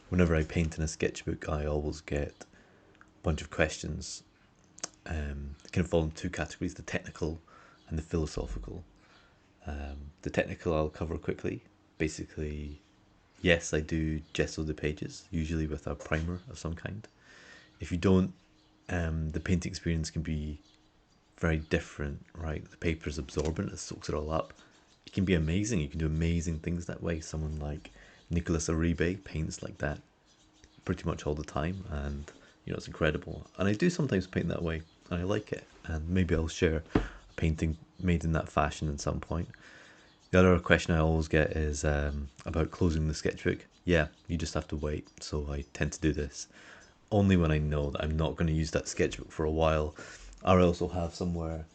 whenever I paint in a sketchbook, I always get a bunch of questions. They kind of fall in two categories: the technical and the philosophical. The technical I'll cover quickly. Basically, yes, I do gesso the pages, usually with a primer of some kind. If you don't, the painting experience can be very different, right? The paper is absorbent, it soaks it all up. It can be amazing. You can do amazing things that way. Someone like Nicholas Aribe paints like that pretty much all the time, and it's incredible. And I do sometimes paint that way, and I like it. And maybe I'll share a painting made in that fashion at some point. The other question I always get is about closing the sketchbook. Yeah, you just have to wait. So I tend to do this only when I know that I'm not going to use that sketchbook for a while. I also have somewhere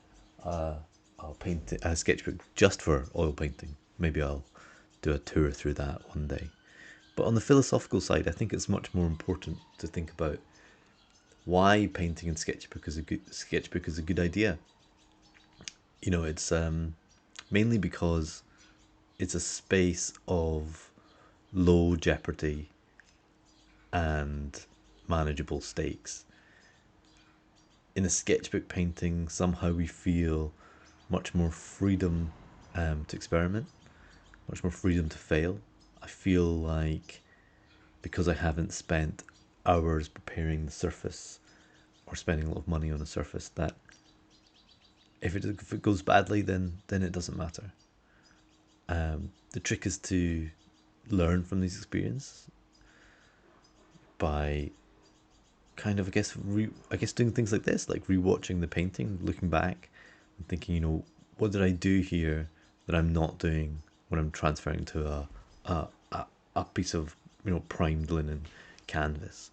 I'll paint a sketchbook just for oil painting. Maybe I'll do a tour through that one day. But on the philosophical side, I think it's much more important to think about why painting in sketchbook is a good idea. It's mainly because it's a space of low jeopardy and manageable stakes. In a sketchbook painting, somehow we feel much more freedom to experiment, much more freedom to fail. I feel like because I haven't spent hours preparing the surface or spending a lot of money on the surface, that if it goes badly, then it doesn't matter. The trick is to learn from these experiences by kind of, I guess doing things like this, like rewatching the painting, looking back, and thinking, what did I do here that I'm not doing when I'm transferring to a piece of primed linen canvas?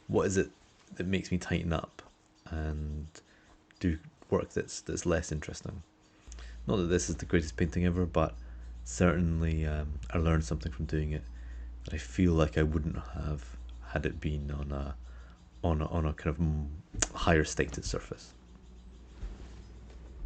What is it that makes me tighten up and do work that's less interesting? Not that this is the greatest painting ever, but certainly I learned something from doing it that I feel like I wouldn't have had it been on a kind of higher status surface.